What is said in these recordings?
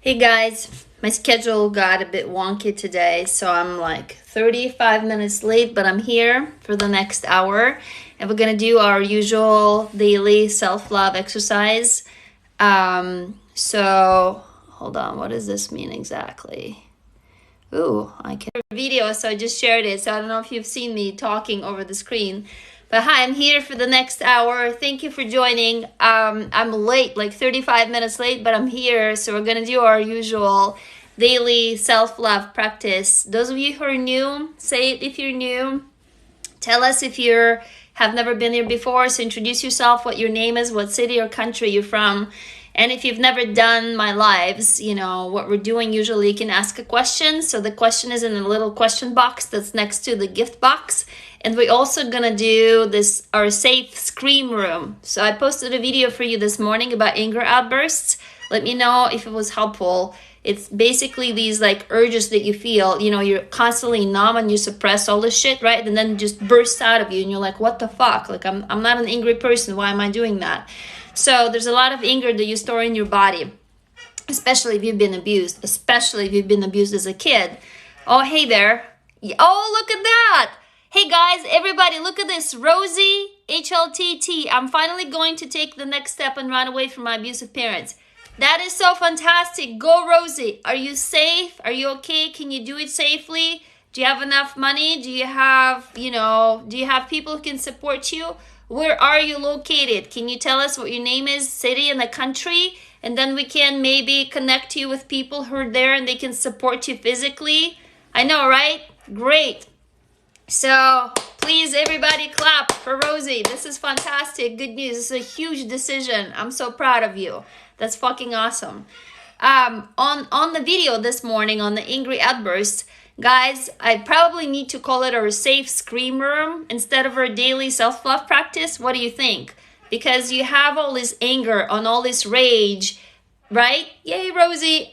Hey guys, my schedule got a bit wonky today, so I'm like 35 minutes late, but I'm here for the next hour and we're gonna do our usual daily self-love exercise. So hold on, what does this mean exactly? Ooh, I can't video, so I just shared it. So I don't know if you've seen me talking over the screen. But hi, I'm here for the next hour. Thank you for joining. I'm late, like 35 minutes late, but I'm here. So we're gonna do our usual daily self-love practice. Those of you who are new, say it if you're new. Tell us if you have never been here before. So introduce yourself, what your name is, what city or country you're from. And if you've never done my lives, you know, what we're doing usually, you can ask a question. So the question is in a little question box that's next to the gift box. And we're also gonna do this, our safe scream room. So I posted a video for you this morning about anger outbursts. Let me know if it was helpful. It's basically these like urges that you feel, you know, you're constantly numb and you suppress all this shit, right? And then it just bursts out of you and you're like, what the fuck? Like, I'm not an angry person. Why am I doing that? So there's a lot of anger that you store in your body, especially if you've been abused, especially if you've been abused as a kid. Oh, hey there. Oh, look at that. Hey guys, everybody, look at this. Rosie, HLTT. I'm finally going to take the next step and run away from my abusive parents. That is so fantastic. Go, Rosie. Are you safe? Are you okay? Can you do it safely? Do you have enough money? Do you have, do you have people who can support you? Where are you located? Can you tell us what your name is, city, and the country? And then we can maybe connect you with people who are there and they can support you physically. I know, right? Great. So please, everybody clap for Rosie. This is fantastic. Good news. This is a huge decision. I'm so proud of you. That's fucking awesome. On the video this morning on the angry outbursts, guys, I probably need to call it our safe scream room instead of our daily self-love practice. What do you think? Because you have all this anger and all this rage, right? Yay, Rosie.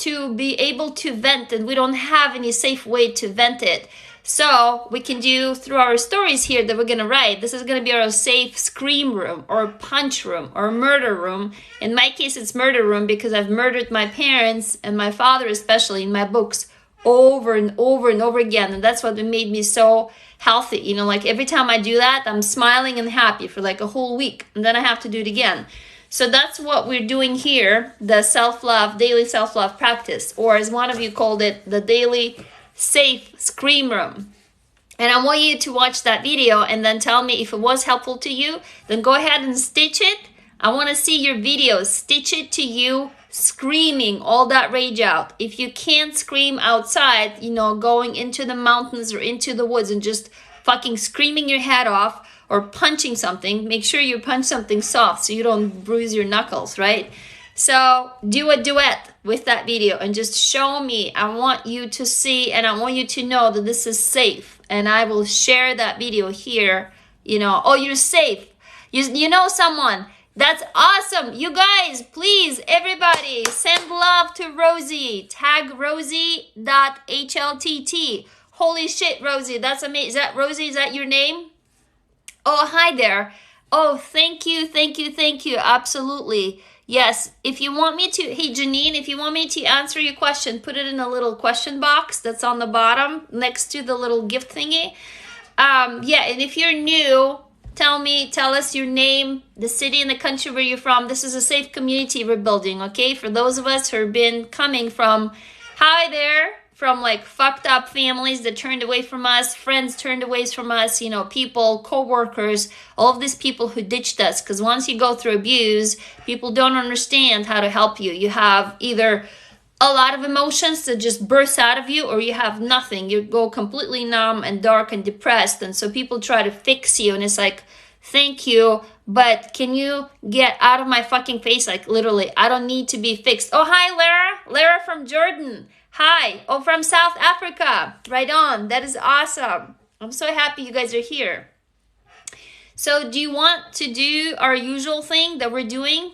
To be able to vent, and we don't have any safe way to vent it. So we can do through our stories here that we're going to write. This is going to be our safe scream room or punch room or murder room. In my case, it's murder room because I've murdered my parents and my father, especially in my books, over and over and over again. And that's what made me so healthy. You know, like every time I do that, I'm smiling and happy for like a whole week. And then I have to do it again. So that's what we're doing here, the self-love, daily self-love practice, or as one of you called it, the daily safe scream room. And I want you to watch that video and then tell me if it was helpful to you. Then go ahead and stitch it. I want to see your videos. Stitch it to you screaming all that rage out. If you can't scream outside, going into the mountains or into the woods and just fucking screaming your head off, or punching something, make sure you punch something soft so you don't bruise your knuckles, right? So do a duet with that video and just show me. I want you to see and I want you to know that this is safe. And I will share that video here. Oh, you're safe. You know someone. That's awesome. You guys, please, everybody, send love to Rosie. Tag Rosie.HLTT. Holy shit, Rosie. That's amazing. Is that Rosie? Is that your name? Oh, hi there. Oh, thank you. Absolutely. Yes, if you want me to, hey, Janine, if you want me to answer your question, put it in a little question box that's on the bottom next to the little gift thingy. Yeah, and if you're new, tell us your name, the city and the country where you're from. This is a safe community we're building, okay? For those of us who have been coming from, hi there, from like fucked up families that turned away from us, friends turned away from us, people, co-workers, all of these people who ditched us. Because once you go through abuse, people don't understand how to help you. You have either a lot of emotions that just burst out of you, or you have nothing. You go completely numb and dark and depressed. And so people try to fix you. And it's like, thank you, but can you get out of my fucking face? Like literally, I don't need to be fixed. Oh, hi, Lara from Jordan. Hi. Oh, from South Africa. Right on. That is awesome. I'm so happy you guys are here. So do you want to do our usual thing that we're doing?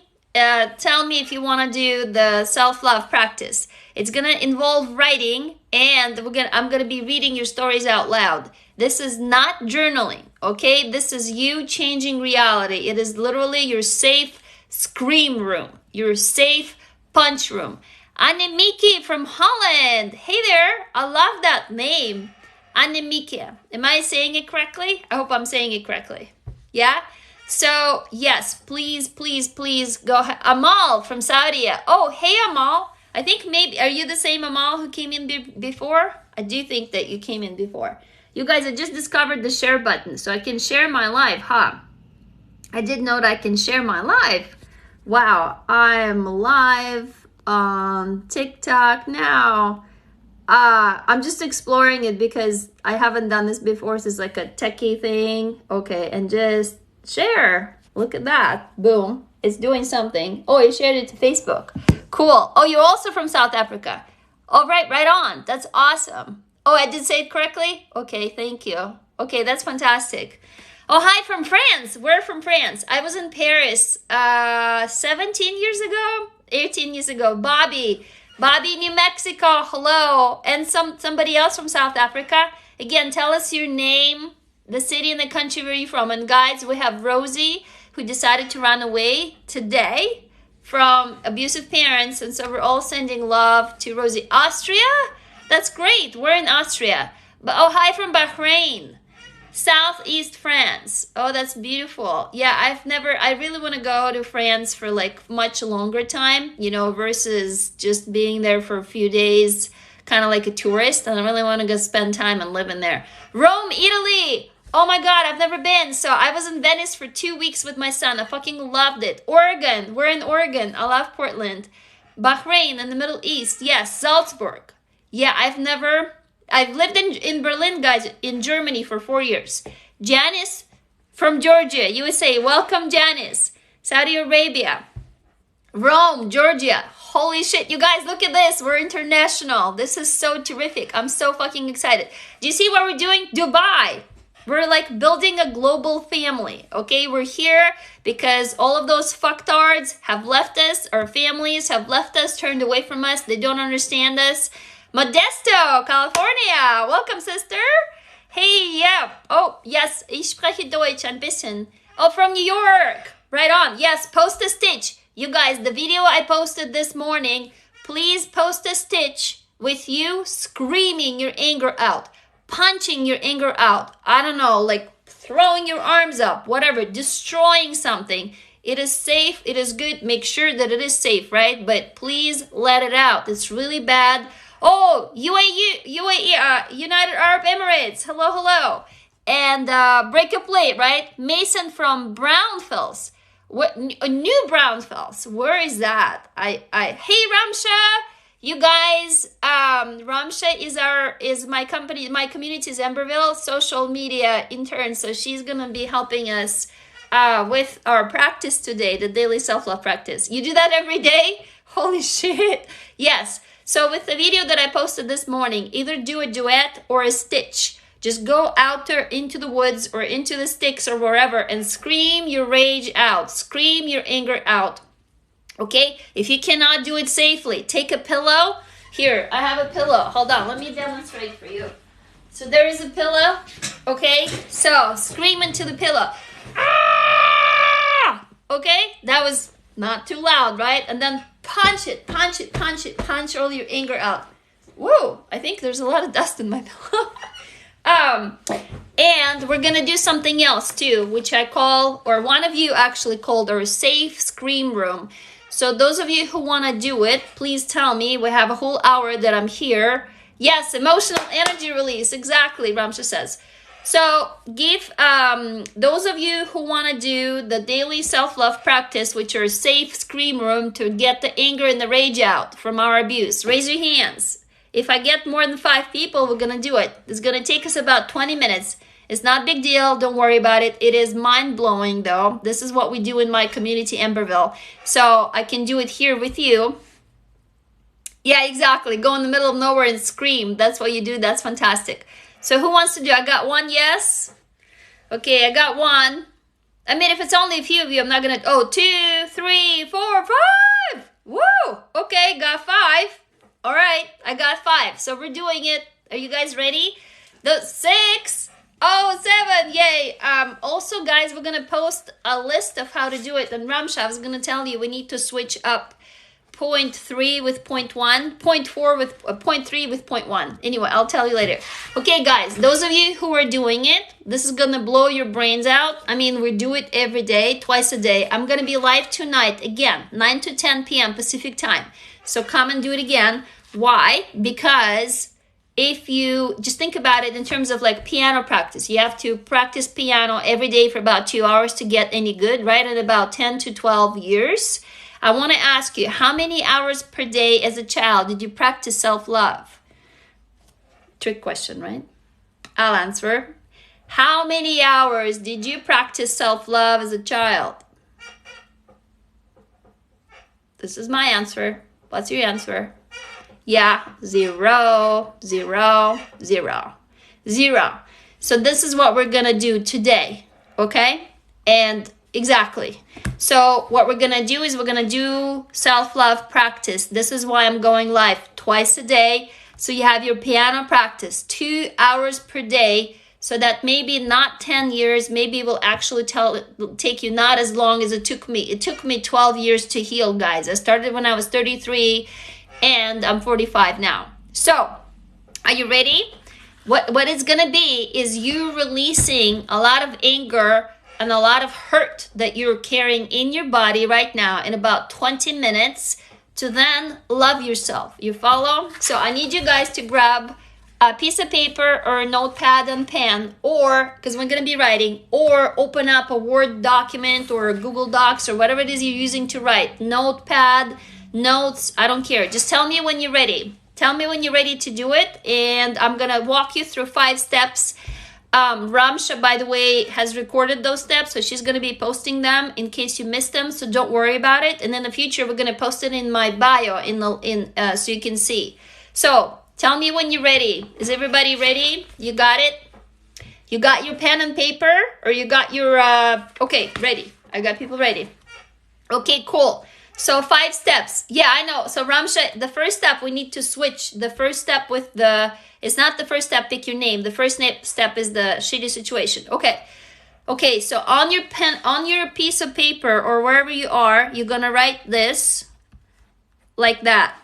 tell me if you want to do the self-love practice. It's gonna involve writing, and I'm gonna be reading your stories out loud. This is not journaling, okay? This is you changing reality. It is literally your safe scream room, your safe punch room. Annemieke from Holland. Hey there, I love that name. Annemieke. Am I saying it correctly? I hope I'm saying it correctly. Yeah? So, yes, please, please, please go ahead. Amal from Saudi. Oh, hey, Amal. I think maybe, are you the same Amal who came in before? I do think that you came in before. You guys, I just discovered the share button, so I can share my live, huh? I didn't know that I can share my live. Wow, I'm live on TikTok now. I'm just exploring it because I haven't done this before. So it's like a techie thing. Okay, and just share. Look at that. Boom. It's doing something. Oh, you shared it to Facebook. Cool. Oh, you're also from South Africa. All right, right on. That's awesome. Oh, I did say it correctly? Okay, thank you. Okay, that's fantastic. Oh, hi from France. We're from France. I was in Paris 17 years ago, 18 years ago. Bobby, New Mexico, hello. And somebody else from South Africa. Again, tell us your name, the city and the country where you're from. And guys, we have Rosie, who decided to run away today from abusive parents. And so we're all sending love to Rosie. Austria? That's great. We're in Austria. But oh, hi from Bahrain. Southeast France. Oh, that's beautiful. Yeah, I really want to go to France for like much longer time, you know, versus just being there for a few days, kind of like a tourist. And I really want to go spend time and live in there. Rome, Italy. Oh my God, I've never been. So I was in Venice for 2 weeks with my son. I fucking loved it. Oregon. We're in Oregon. I love Portland. Bahrain in the Middle East. Yes, Salzburg. Yeah, I've lived in Berlin, guys, in Germany for 4 years. Janice from Georgia, USA. Welcome, Janice. Saudi Arabia. Rome, Georgia. Holy shit, you guys, look at this. We're international. This is so terrific. I'm so fucking excited. Do you see what we're doing? Dubai. We're like building a global family, okay? We're here because all of those fucktards have left us. Our families have left us, turned away from us. They don't understand us. Modesto, California. Welcome, sister. Hey, yeah. Oh, yes, ich spreche Deutsch ein bisschen. Oh, from New York. Right on. Yes, post a stitch. You guys, the video I posted this morning, please post a stitch with you screaming your anger out, punching your anger out. I don't know, like throwing your arms up, whatever, destroying something. It is safe. It is good. Make sure that it is safe, right? But please let it out. It's really bad. Oh, UAE, United Arab Emirates. Hello, hello. And break a plate, right? Mason from Brownfields. What New Brownfields? Where is that? Hey, Ramsha. You guys, Ramsha is my company, my community is Emberville social media intern. So she's gonna be helping us with our practice today, the daily self-love practice. You do that every day? Holy shit. Yes. So with the video that I posted this morning, either do a duet or a stitch. Just go out there into the woods or into the sticks or wherever and scream your rage out. Scream your anger out. Okay? If you cannot do it safely, take a pillow. Here, I have a pillow. Hold on. Let me demonstrate for you. So there is a pillow. Okay? So scream into the pillow. Ah! Okay? That was not too loud, right? And then punch it, punch all your anger out. Whoa, I think there's a lot of dust in my pillow. And we're gonna do something else too, which I call, or one of you actually called, our safe scream room. So those of you who wanna do it, please tell me. We have a whole hour that I'm here. Yes, emotional energy release, exactly, Ramsha says. So give those of you who want to do the daily self-love practice, which are safe scream room to get the anger and the rage out from our abuse, raise your hands. If I get more than 5 people, we're going to do it. It's going to take us about 20 minutes. It's not a big deal. Don't worry about it. It is mind-blowing, though. This is what we do in my community, Emberville. So I can do it here with you. Yeah, exactly. Go in the middle of nowhere and scream. That's what you do. That's fantastic. So who wants to do? I got one yes. Okay, I got one. I mean, if it's only a few of you, I'm not gonna, oh, 2, 3, 4, 5. Woo! Okay, got 5. All right, I got 5. So we're doing it. Are you guys ready? The 6, 7, yay. Also, guys, we're gonna post a list of how to do it. And Ramsha, I was gonna tell you, we need to switch up 0.3 with 0.1, 0.4 with 0.3 with 0.1. Anyway, I'll tell you later. Okay, guys, those of you who are doing it, this is gonna blow your brains out. I mean, we do it every day, twice a day. I'm gonna be live tonight again, 9 to 10 p.m. Pacific time. So come and do it again. Why? Because if you just think about it in terms of like piano practice, you have to practice piano every day for about 2 hours to get any good, right? At about 10 to 12 years. I want to ask you, how many hours per day as a child did you practice self-love? Trick question, right? I'll answer. How many hours did you practice self-love as a child? This is my answer. What's your answer? Yeah, 0, 0, 0, 0. So this is what we're going to do today, okay? And exactly. So what we're going to do is we're going to do self-love practice. This is why I'm going live twice a day. So you have your piano practice 2 hours per day, so that maybe not 10 years, maybe it will actually take you not as long as it took me. It took me 12 years to heal, guys. I started when I was 33 and I'm 45 now. So are you ready? What it's going to be is you releasing a lot of anger and a lot of hurt that you're carrying in your body right now in about 20 minutes to then love yourself. You follow? So I need you guys to grab a piece of paper or a notepad and pen, or, because we're going to be writing, or open up a Word document or a Google Docs or whatever it is you're using to write. Notepad, notes, I don't care. Just tell me when you're ready. Tell me when you're ready to do it, and I'm going to walk you through 5 steps. Ramsha, by the way, has recorded those steps, so she's going to be posting them in case you missed them, so don't worry about it. And in the future, we're going to post it in my bio so you can see. So tell me when you're ready. Is everybody ready? You got it? You got your pen and paper, or you got your, okay, ready. I got people ready. Okay, cool. So 5 steps. Yeah, I know. So Ramsha, the first step, we need to switch. The first step with it's not the first step, pick your name. The first step is the shitty situation. Okay, so on your pen, on your piece of paper or wherever you are, you're going to write this like that.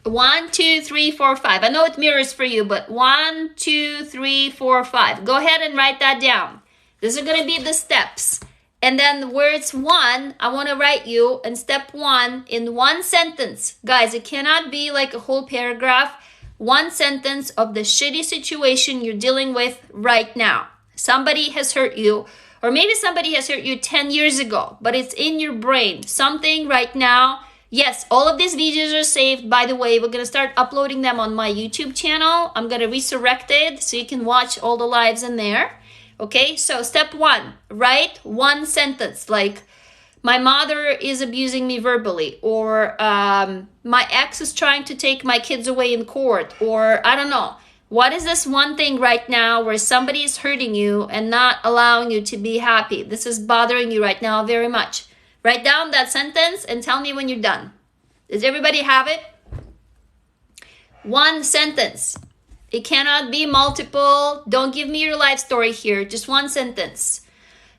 1, 2, 3, 4, 5. I know it mirrors for you, but 1, 2, 3, 4, 5. Go ahead and write that down. These are going to be the steps. And then where it's 1, I want to write you in step 1 in 1 sentence. Guys, it cannot be like a whole paragraph. 1 sentence of the shitty situation you're dealing with right now. Somebody has hurt you, or maybe somebody has hurt you 10 years ago, but it's in your brain. Something right now. Yes, all of these videos are saved. By the way, we're going to start uploading them on my YouTube channel. I'm going to resurrect it so you can watch all the lives in there. Okay, so step 1, write 1 sentence like, my mother is abusing me verbally, or my ex is trying to take my kids away in court, or I don't know. What is this one thing right now where somebody is hurting you and not allowing you to be happy? This is bothering you right now very much. Write down that sentence and tell me when you're done. Does everybody have it? 1 sentence. It cannot be multiple. Don't give me your life story here. Just 1 sentence.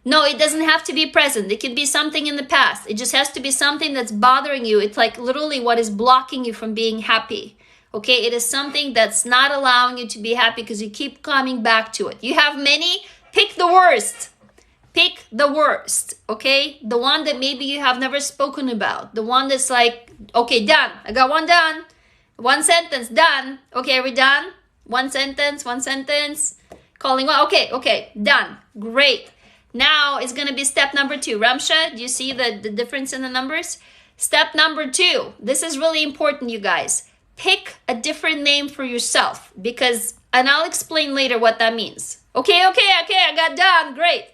No, it doesn't have to be present. It can be something in the past. It just has to be something that's bothering you. It's like literally what is blocking you from being happy. Okay, it is something that's not allowing you to be happy because you keep coming back to it. You have many. Pick the worst. Pick the worst, okay? The one that maybe you have never spoken about. The one that's like, okay, done. I got 1 done. 1 sentence, done. Okay, are we done? 1 sentence, 1 sentence. Calling one. Okay, done. Great. Now it's going to be step number 2. Ramsha, do you see the difference in the numbers? Step number 2. This is really important, you guys. Pick a different name for yourself and I'll explain later what that means. Okay, I got done. Great.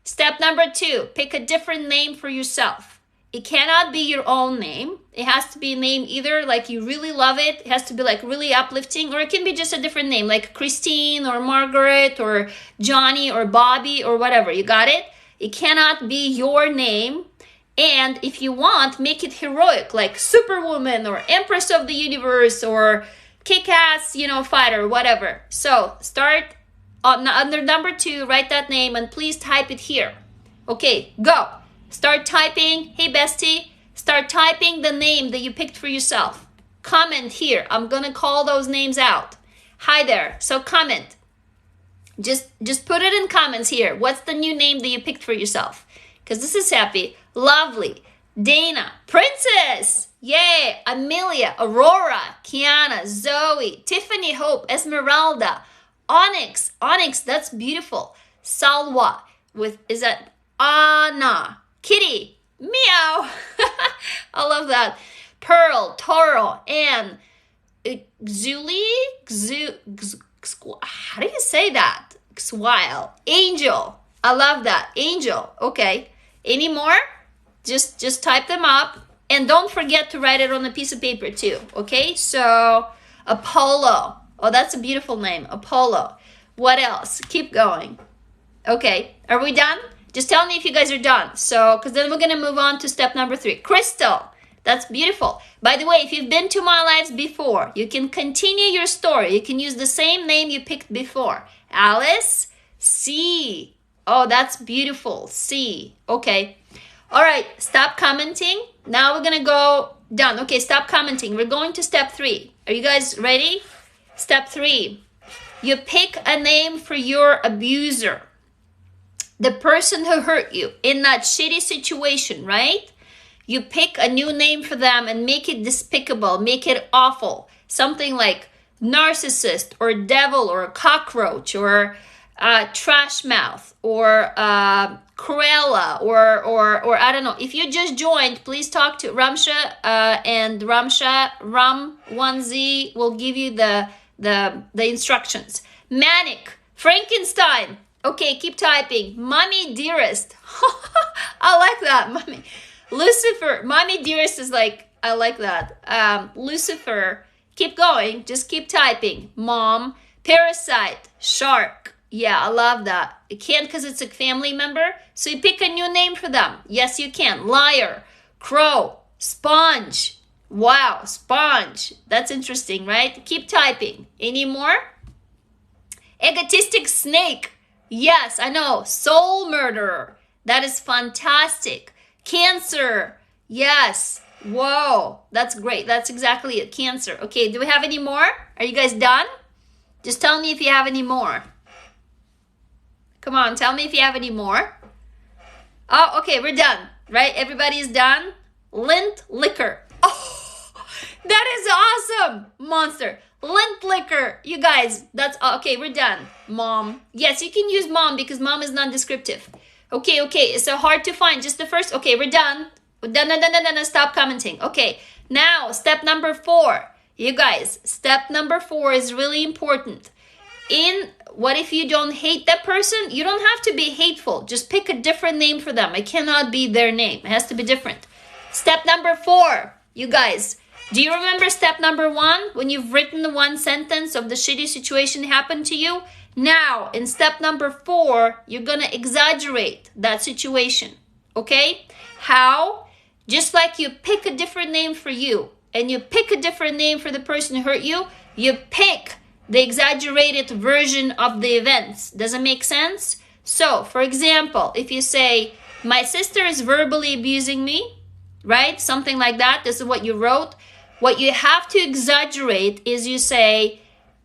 Step number 2, pick a different name for yourself. It cannot be your own name. It has to be a name either like you really love it. It has to be like really uplifting, or it can be just a different name like Christine or Margaret or Johnny or Bobby or whatever. You got it? It cannot be your name. And if you want, make it heroic, like Superwoman or Empress of the Universe or Kick-Ass, fighter, whatever. So start under number 2, write that name, and please type it here. Okay, go. Start typing. Hey, bestie. Start typing the name that you picked for yourself. Comment here. I'm going to call those names out. Hi there. So comment. Just put it in comments here. What's the new name that you picked for yourself? Because this is happy. Lovely. Dana. Princess. Yay. Amelia. Aurora. Kiana. Zoe. Tiffany. Hope. Esmeralda. Onyx. Onyx. That's beautiful. Salwa. Is that Anna? Kitty. Meow. I love that. Pearl. Toro. Anne. Xuli. How do you say that? Xwile. Angel. I love that. Angel. Okay. Any more? Just type them up. And don't forget to write it on a piece of paper too. Okay? So, Apollo. Oh, that's a beautiful name. Apollo. What else? Keep going. Okay. Are we done? Just tell me if you guys are done. So, because then we're going to move on to step number 3. Crystal. That's beautiful. By the way, if you've been to my lives before, you can continue your story. You can use the same name you picked before. Alice. C. Oh, that's beautiful. C. Okay. All right. Stop commenting. Now we're going to go done. Okay, stop commenting. We're going to step 3. Are you guys ready? Step 3. You pick a name for your abuser. The person who hurt you in that shitty situation, right? You pick a new name for them and make it despicable, make it awful. Something like narcissist or devil or cockroach or trash mouth or Cruella or I don't know. If you just joined, please talk to Ramsha and Ram1Z will give you the instructions. Manic, Frankenstein. Okay, keep typing. Mommy Dearest. I like that. Mommy. Lucifer. Mommy Dearest is like, I like that. Lucifer. Keep going. Just keep typing. Mom. Parasite. Shark. Yeah, I love that. You can't because it's a family member. So you pick a new name for them. Yes, you can. Liar. Crow. Sponge. Wow, sponge. That's interesting, right? Keep typing. Any more? Egotistic snake. Yes, I know. Soul murderer. That is fantastic. Cancer. Yes. Whoa. That's great. That's exactly it. Cancer. Okay, do we have any more? Are you guys done? Just tell me if you have any more. Come on, tell me if you have any more. Oh, okay, we're done. Right? Everybody is done? Lint liquor. Oh, that is awesome. Monster. Lint liquor. You guys, that's okay. We're done. Mom. Yes, you can use mom because mom is non-descriptive. Okay. It's so hard to find. Just the first. Okay, we're done. Done. Stop commenting. Okay. Now, step number 4. You guys, step number 4 is really important. What if you don't hate that person? You don't have to be hateful. Just pick a different name for them. It cannot be their name. It has to be different. Step number 4. You guys. Do you remember step number 1 when you've written the one sentence of the shitty situation happened to you? Now, in step number 4, you're going to exaggerate that situation. Okay? How? Just like you pick a different name for you and you pick a different name for the person who hurt you, you pick the exaggerated version of the events. Does it make sense? So, for example, if you say, my sister is verbally abusing me, right? Something like that. This is what you wrote. What you have to exaggerate is you say,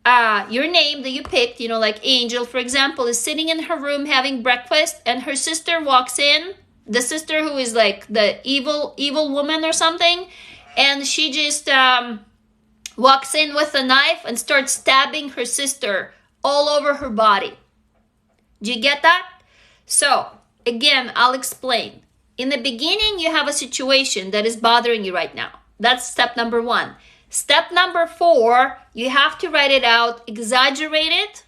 your name that you picked, like Angel, for example, is sitting in her room having breakfast and her sister walks in, the sister who is like the evil woman or something, and she just walks in with a knife and starts stabbing her sister all over her body. Do you get that? So, again, I'll explain. In the beginning, you have a situation that is bothering you right now. That's step number 1. Step number 4, you have to write it out, exaggerate it,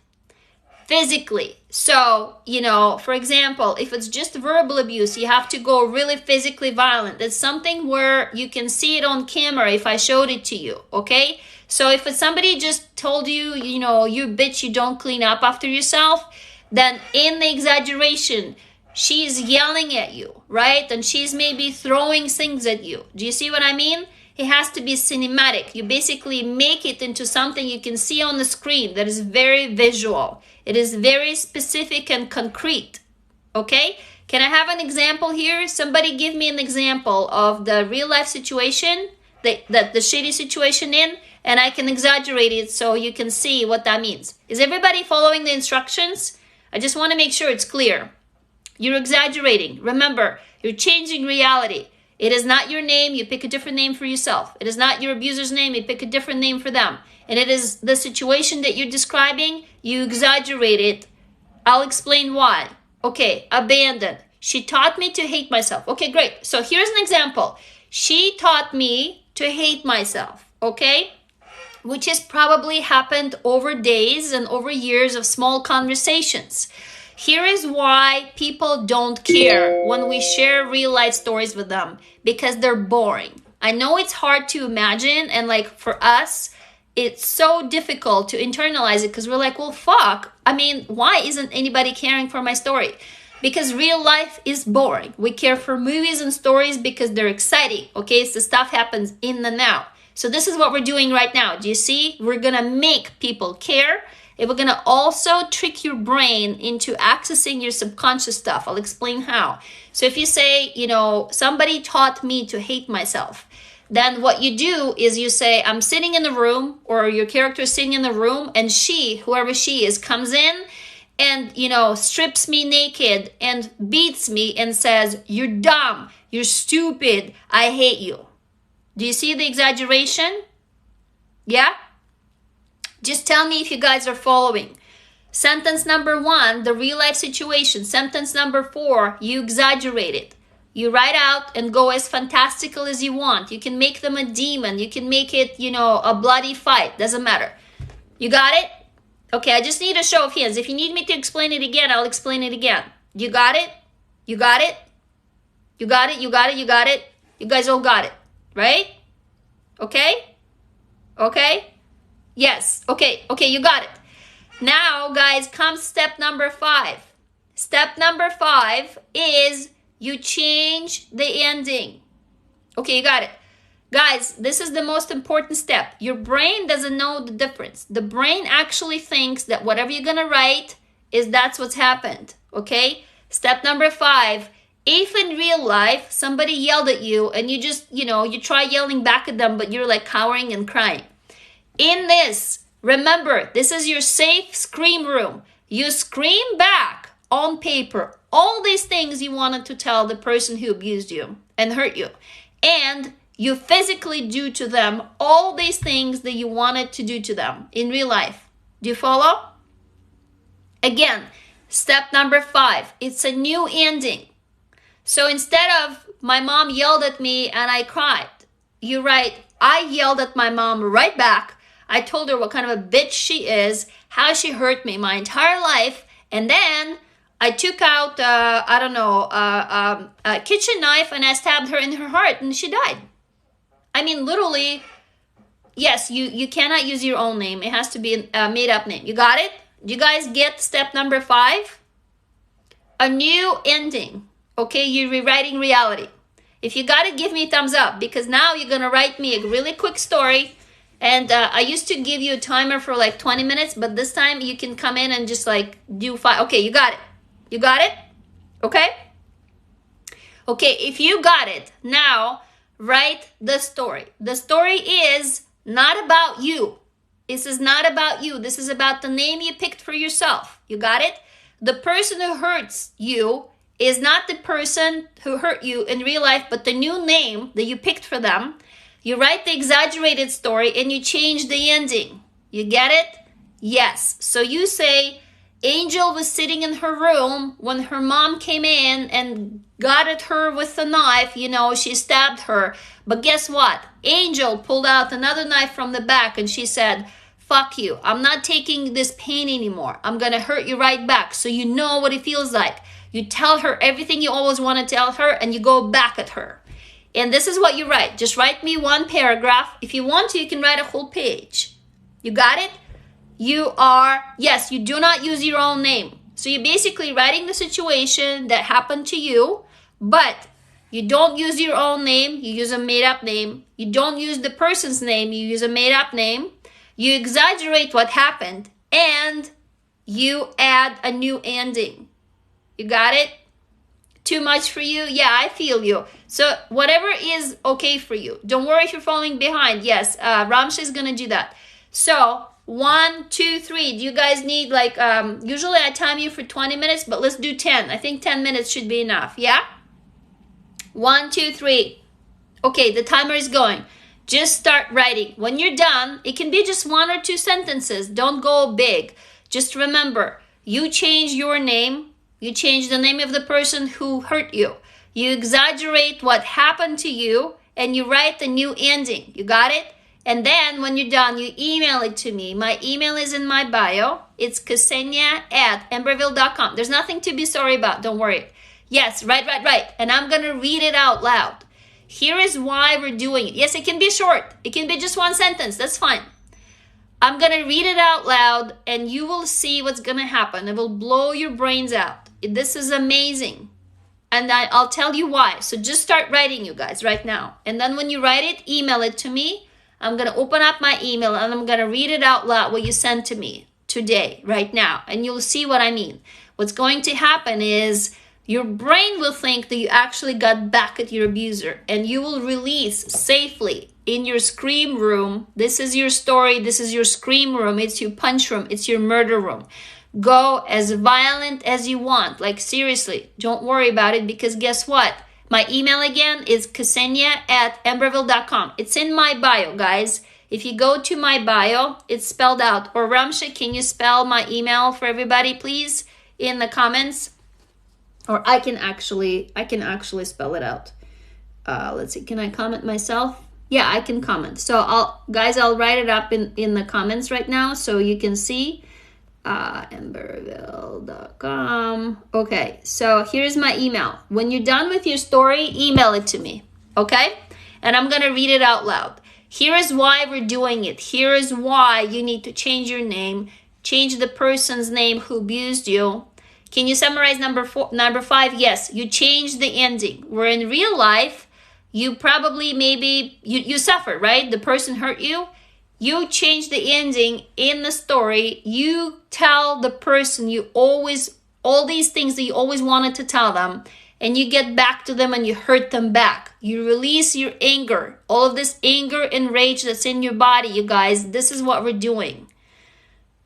physically. So, you know, for example, if it's just verbal abuse, you have to go really physically violent. It's something where you can see it on camera if I showed it to you, okay? So if it's somebody just told you, you know, you bitch, you don't clean up after yourself, then in the exaggeration, she's yelling at you, right? And she's maybe throwing things at you. Do you see what I mean? It has to be cinematic. You basically make it into something you can see on the screen that is very visual. It is very specific and concrete, okay? Can I have an example here? Somebody give me an example of the real life situation, the shitty situation in, and I can exaggerate it so you can see what that means. Is everybody following the instructions? I just want to make sure it's clear. You're exaggerating. Remember, you're changing reality. It is not your name, you pick a different name for yourself. It is not your abuser's name, you pick a different name for them. And it is the situation that you're describing, you exaggerate it. I'll explain why. Okay, abandoned. She taught me to hate myself. Okay, great. So here's an example. She taught me to hate myself, okay? Which has probably happened over days and over years of small conversations. Here is why people don't care when we share real life stories with them, because they're boring. I know it's hard to imagine, and like for us, it's so difficult to internalize it because we're like, well, fuck. I mean, why isn't anybody caring for my story? Because real life is boring. We care for movies and stories because they're exciting, okay? So stuff happens in the now. So this is what we're doing right now. Do you see? We're gonna make people care. And we're going to also trick your brain into accessing your subconscious stuff. I'll explain how. So if you say, you know, somebody taught me to hate myself, then what you do is you say, I'm sitting in the room, or your character is sitting in the room, and she, whoever she is, comes in and, you know, strips me naked and beats me and says, you're dumb, you're stupid, I hate you. Do you see the exaggeration? Yeah? Just tell me if you guys are following. Sentence number 1, the real life situation. Sentence number 4, you exaggerate it. You write out and go as fantastical as you want. You can make them a demon. You can make it, you know, a bloody fight. Doesn't matter. You got it? Okay, I just need a show of hands. If you need me to explain it again, I'll explain it again. You got it? You got it? You got it? You got it? You got it? You guys all got it, right? Okay? Okay? Yes. Okay, you got it. Now, guys, comes step number 5. Step number 5 is you change the ending. Okay, you got it. Guys, this is the most important step. Your brain doesn't know the difference. The brain actually thinks that whatever you're going to write is that's what's happened. Okay? Step number 5. If in real life somebody yelled at you and you just, you know, you try yelling back at them, but you're like cowering and crying. In this, remember, this is your safe scream room. You scream back on paper all these things you wanted to tell the person who abused you and hurt you. And you physically do to them all these things that you wanted to do to them in real life. Do you follow? Again, step number 5. It's a new ending. So instead of my mom yelled at me and I cried, you write, I yelled at my mom right back. I told her what kind of a bitch she is, how she hurt me my entire life, and then I took out, a kitchen knife and I stabbed her in her heart and she died. I mean, literally, yes, you cannot use your own name. It has to be a made-up name. You got it? Do you guys get step number 5? A new ending. Okay, you're rewriting reality. If you got it, give me a thumbs up, because now you're going to write me a really quick story. And I used to give you a timer for like 20 minutes, but this time you can come in and just like do 5. Okay, you got it. You got it? Okay? Okay, if you got it, now write the story. The story is not about you. This is not about you. This is about the name you picked for yourself. You got it? The person who hurts you is not the person who hurt you in real life, but the new name that you picked for them. You write the exaggerated story and you change the ending. You get it? Yes. So you say, Angel was sitting in her room when her mom came in and got at her with a knife. You know, she stabbed her. But guess what? Angel pulled out another knife from the back and she said, fuck you. I'm not taking this pain anymore. I'm gonna hurt you right back. So you know what it feels like. You tell her everything you always want to tell her and you go back at her. And this is what you write. Just write me one paragraph. If you want to, you can write a whole page. You got it? Yes, you do not use your own name. So you're basically writing the situation that happened to you, but you don't use your own name. You use a made-up name. You don't use the person's name. You use a made-up name. You exaggerate what happened, and you add a new ending. You got it? Too much for you? Yeah, I feel you. So whatever is okay for you. Don't worry if you're falling behind. Yes, Ramsha is going to do that. So 1, 2, 3. Do you guys need like, usually I time you for 20 minutes, but let's do 10. I think 10 minutes should be enough. Yeah? 1, 2, 3. Okay, the timer is going. Just start writing. When you're done, it can be just 1 or 2 sentences. Don't go big. Just remember, you change your name. You change the name of the person who hurt you. You exaggerate what happened to you, and you write the new ending. You got it? And then when you're done, you email it to me. My email is in my bio. It's Ksenia@emberville.com. There's nothing to be sorry about. Don't worry. Yes, right. And I'm going to read it out loud. Here is why we're doing it. Yes, it can be short. It can be just 1 sentence. That's fine. I'm going to read it out loud, and you will see what's going to happen. It will blow your brains out. This is amazing. And I'll tell you why. So just start writing, you guys, right now. And then when you write it, email it to me. I'm going to open up my email, and I'm going to read it out loud what you sent to me today, right now. And you'll see what I mean. What's going to happen is your brain will think that you actually got back at your abuser, and you will release safely in your scream room. This is your story. This is your scream room. It's your punch room. It's your murder room. Go as violent as you want. Like, seriously, don't worry about it, because guess what? My email again is Ksenia@emberville.com. It's in my bio, guys. If you go to my bio, it's spelled out. Or Ramsha, can you spell my email for everybody, please, in the comments? Or I can actually spell it out. Let's see. Can I comment myself? Yeah, I can comment. So I'll write it up in the comments right now so you can see. Emberville.com. Okay, so here's my email. When you're done with your story, email it to me. Okay? And I'm going to read it out loud. Here is why we're doing it. Here is why you need to change your name. Change the person's name who abused you. Can you summarize number 5? Yes, you change the ending. Where in real life, you probably you suffer, right? The person hurt you. You change the ending in the story. You tell the person all these things that you always wanted to tell them, and you get back to them and you hurt them back. You release your anger, all of this anger and rage that's in your body, you guys. This is what we're doing.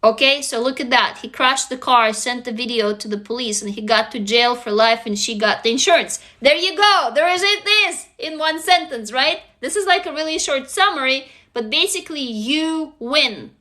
Okay, so look at that. He crashed the car, sent the video to the police, and he got to jail for life, and she got the insurance. There you go. There is this in 1 sentence, right? This is like a really short summary, but basically you win.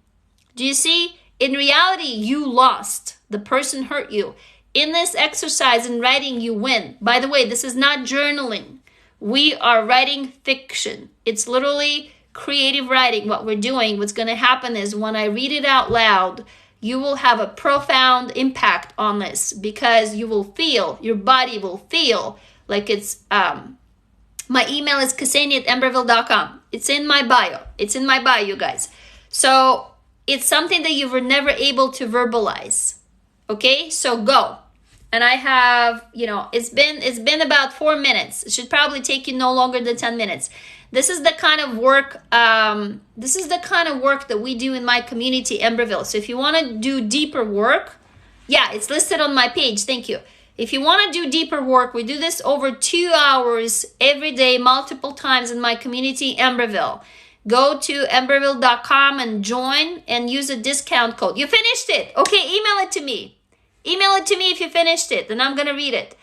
Do you see? In reality, you lost. The person hurt you. In this exercise in writing, you win. By the way, this is not journaling. We are writing fiction. It's literally creative writing. What we're doing, what's going to happen is when I read it out loud, you will have a profound impact on this, because you will feel, your body will feel like it's, my email is Ksenia@emberville.com. It's in my bio. It's in my bio, you guys. So it's something that you were never able to verbalize. Okay, so go. And I have, it's been about 4 minutes. It should probably take you no longer than 10 minutes. This is the kind of work, that we do in my community, Emberville. So if you want to do deeper work, yeah, it's listed on my page. Thank you. If you want to do deeper work, we do this over 2 hours every day, multiple times in my community, Emberville. Go to emberville.com and join and use a discount code. You finished it. Okay, email it to me. Email it to me if you finished it, and I'm going to read it.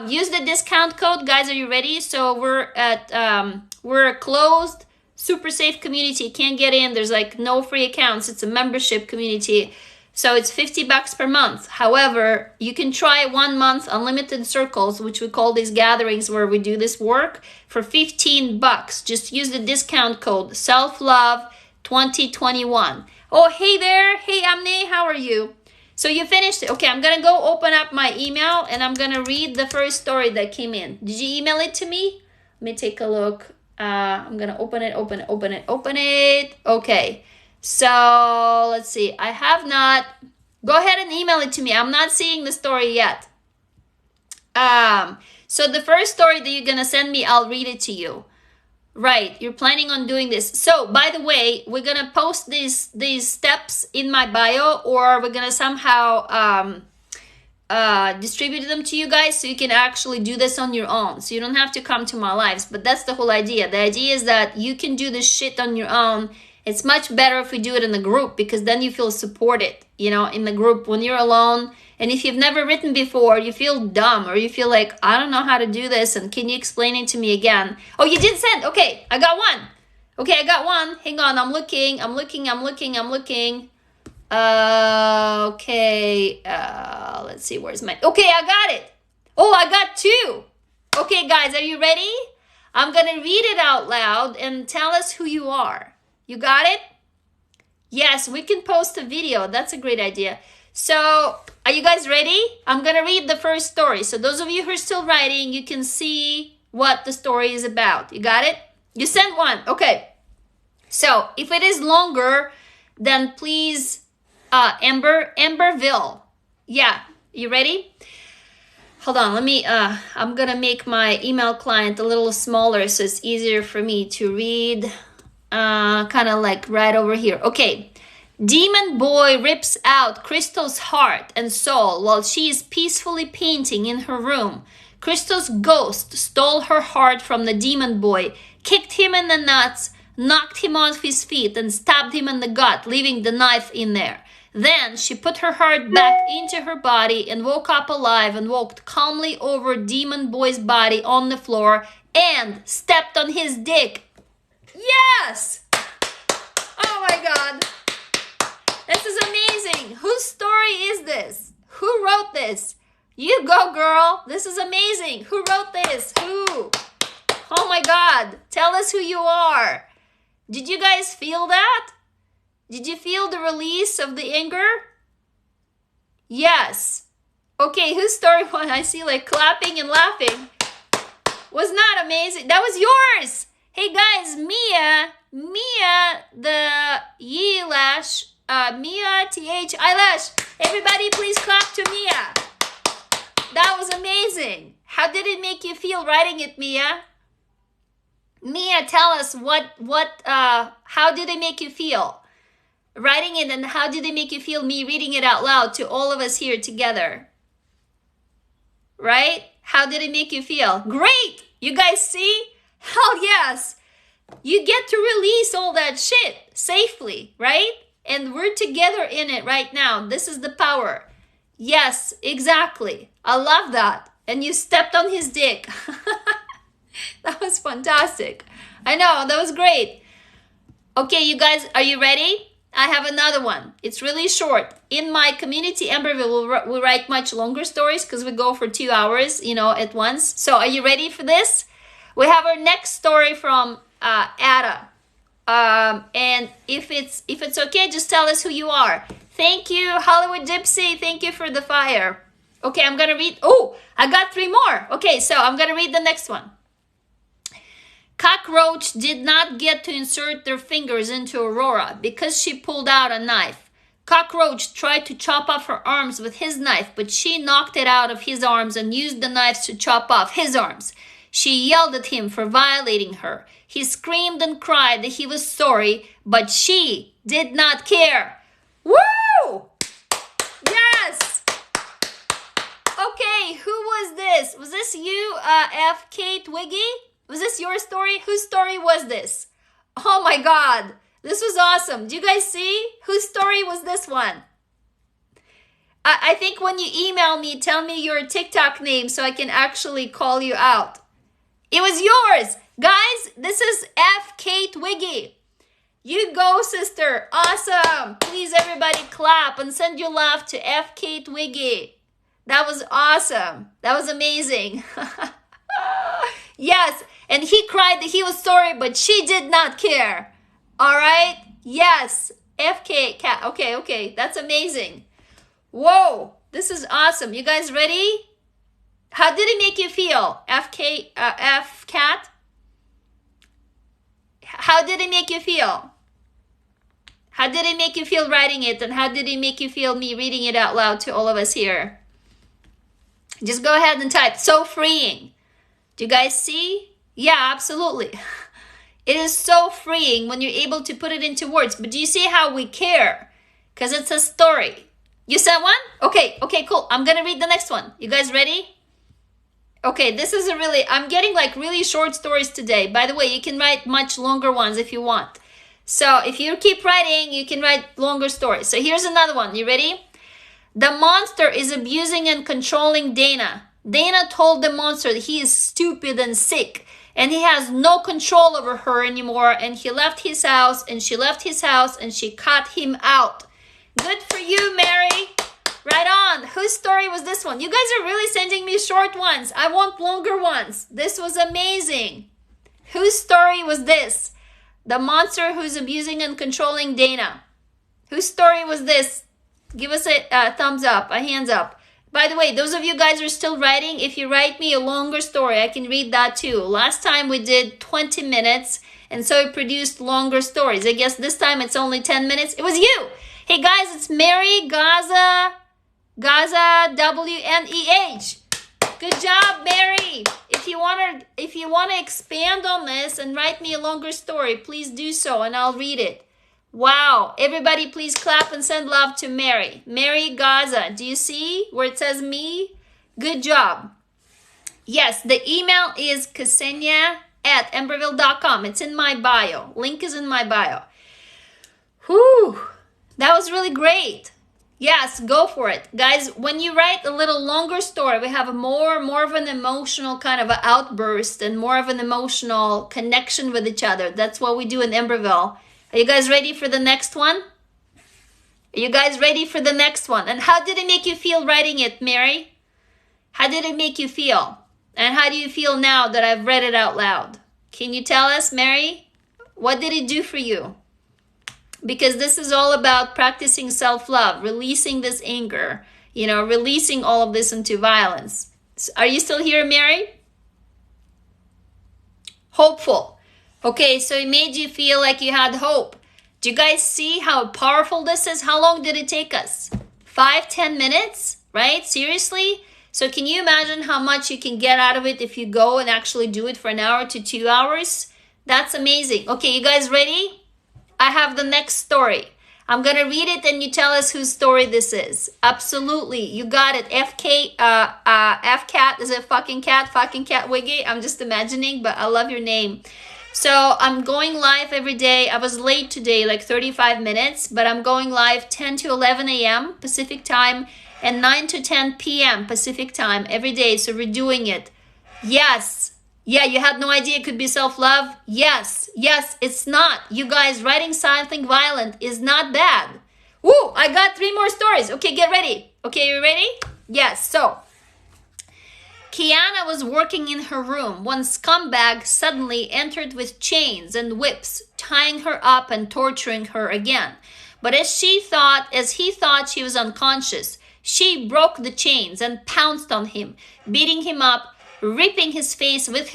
Use the discount code. Guys, are you ready? So we're a closed, super safe community. You can't get in. There's like no free accounts. It's a membership community. So it's $50 per month. However, you can try 1 month unlimited circles, which we call these gatherings where we do this work, for $15. Just use the discount code SELFLOVE2021. Oh, hey there. Hey, Amne, how are you? So you finished it. Okay, I'm going to go open up my email and I'm going to read the first story that came in. Did you email it to me? Let me take a look. I'm going to open it. Okay. So let's see. I have not. Go ahead and email it to me. I'm not seeing the story yet. So the first story that you're going to send me, I'll read it to you. Right, you're planning on doing this. So, by the way, we're gonna post these steps in my bio, or we're gonna somehow distribute them to you guys so you can actually do this on your own. So you don't have to come to my lives. But that's the whole idea. The idea is that you can do this shit on your own. It's much better if we do it in a group, because then you feel supported, you know, in the group. When you're alone, and if you've never written before, you feel dumb, or you feel like, I don't know how to do this, and can you explain it to me again? Oh, you did send. Okay, I got one. Okay, I got one. Hang on, I'm looking. Okay, let's see, where's my... Okay, I got it. Oh, I got two. Okay, guys, are you ready? I'm gonna read it out loud and tell us who you are. You got it? Yes, we can post a video. That's a great idea. So, are you guys ready? I'm going to read the first story. So, those of you who are still writing, you can see what the story is about. You got it? You sent one. Okay. So, if it is longer, then please, Amberville. Yeah. You ready? Hold on. Let me, I'm going to make my email client a little smaller so it's easier for me to read. Kind of like right over here. Okay. Demon boy rips out Crystal's heart and soul while she is peacefully painting in her room. Crystal's ghost stole her heart from the demon boy, kicked him in the nuts, knocked him off his feet, and stabbed him in the gut, leaving the knife in there. Then she put her heart back into her body and woke up alive and walked calmly over demon boy's body on the floor and stepped on his dick. Yes! Oh my God. This is amazing. Whose story is this? Who wrote this? You go, girl. This is amazing. Who wrote this? Who? Oh my God. Tell us who you are. Did you guys feel that? Did you feel the release of the anger? Yes. Okay, whose story was? I see like clapping and laughing. Was not amazing. That was yours. Hey guys, Mia, the Eyelash, Mia TH Eyelash. Everybody please clap to Mia. That was amazing. How did it make you feel writing it, Mia? Mia, tell us how did it make you feel? Writing it, and how did it make you feel me reading it out loud to all of us here together? Right? How did it make you feel? Great! You guys see? Hell yes! You get to release all that shit safely, right? And we're together in it right now. This is the power. Yes, exactly. I love that. And you stepped on his dick. That was fantastic. I know, that was great. Okay, you guys, are you ready? I have another one. It's really short. In my community, Amberville, we write much longer stories because we go for 2 hours, at once. So are you ready for this? We have our next story from Ada. And if it's okay, just tell us who you are. Thank you, Hollywood Gypsy. Thank you for the fire. Okay, I'm going to read. Oh, I got 3 more. Okay, so I'm going to read the next one. Cockroach did not get to insert their fingers into Aurora because she pulled out a knife. Cockroach tried to chop off her arms with his knife, but she knocked it out of his arms and used the knife to chop off his arms. She yelled at him for violating her. He screamed and cried that he was sorry, but she did not care. Woo! Yes! Okay, who was this? Was this you, F. Kate Wiggy? Was this your story? Whose story was this? Oh my God, this was awesome. Do you guys see? Whose story was this one? I think when you email me, tell me your TikTok name so I can actually call you out. It was yours. Guys, this is F. Kate Wiggy. You go, sister. Awesome. Please, everybody clap and send your love to F. Kate Wiggy. That was awesome. That was amazing. Yes. And he cried that he was sorry, but she did not care. All right? Yes. FK cat. Okay. That's amazing. Whoa, this is awesome. You guys ready? How did it make you feel? F cat? How did it make you feel? How did it make you feel writing it? And how did it make you feel me reading it out loud to all of us here? Just go ahead and type. So freeing. Do you guys see? Yeah, absolutely. It is so freeing when you're able to put it into words. But do you see how we care? Because it's a story. You said one? Okay, cool. I'm going to read the next one. You guys ready? Okay, this is I'm getting like really short stories today. By the way, you can write much longer ones if you want. So if you keep writing, you can write longer stories. So here's another one. You ready? The monster is abusing and controlling Dana. Dana told the monster that he is stupid and sick, and he has no control over her anymore, and he left his house, and she left his house, and she cut him out. Good for you, Mary. Right on. Whose story was this one? You guys are really sending me short ones. I want longer ones. This was amazing. Whose story was this? The monster who's abusing and controlling Dana. Whose story was this? Give us a thumbs up, a hands up. By the way, those of you guys who are still writing, if you write me a longer story, I can read that too. Last time we did 20 minutes, and so it produced longer stories. I guess this time it's only 10 minutes. It was you. Hey guys, it's Mary Gaza WNEH. Good job, Mary. If you want to expand on this and write me a longer story, please do so and I'll read it. Wow. Everybody please clap and send love to Mary. Mary Gaza. Do you see where it says me? Good job. Yes, the email is ksenia@emberville.com. It's in my bio. Link is in my bio. Whew. That was really great. Yes, go for it. Guys, when you write a little longer story, we have more of an emotional kind of an outburst and more of an emotional connection with each other. That's what we do in Emberville. Are you guys ready for the next one? Are you guys ready for the next one? And how did it make you feel writing it, Mary? How did it make you feel? And how do you feel now that I've read it out loud? Can you tell us, Mary? What did it do for you? Because this is all about practicing self-love, releasing this anger, releasing all of this into violence. Are you still here, Mary? Hopeful. Okay, so it made you feel like you had hope. Do you guys see how powerful this is? How long did it take us? 5-10 minutes, right? Seriously? So can you imagine how much you can get out of it if you go and actually do it for an hour to 2 hours? That's amazing. Okay, you guys ready? I have the next story. I'm going to read it and you tell us whose story this is. Absolutely. You got it. F-cat. Is it fucking cat wiggy? I'm just imagining, but I love your name. So I'm going live every day. I was late today, like 35 minutes, but I'm going live 10 to 11 a.m. Pacific time and 9 to 10 p.m. Pacific time every day. So we're doing it. Yes. Yeah, you had no idea it could be self-love? Yes, it's not. You guys, writing something violent is not bad. Woo, I got 3 more stories. Okay, get ready. Okay, you ready? Yes, so Kiana was working in her room when scumbag suddenly entered with chains and whips, tying her up and torturing her again. But as he thought she was unconscious, she broke the chains and pounced on him, beating him up, ripping his face with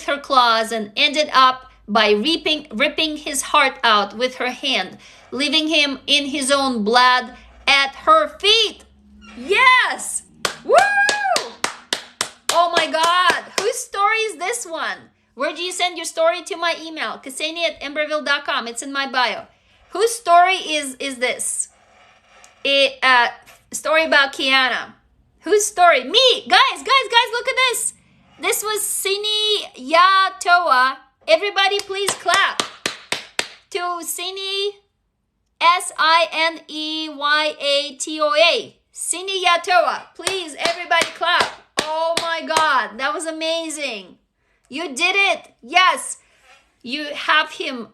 her claws, and ended up by ripping his heart out with her hand, leaving him in his own blood at her feet. Yes! Woo! Oh my God! Whose story is this one? Where do you send your story? To my email, ksenia@emberville.com. It's in my bio. Whose story is this? Story about Kiana. Whose story? Me! Guys, look at this! This was Sini Yatoa. Everybody please clap to Sini, Sineyyatoa. Sini Yatoa. Please, everybody clap. Oh my God, that was amazing. You did it. Yes. You left him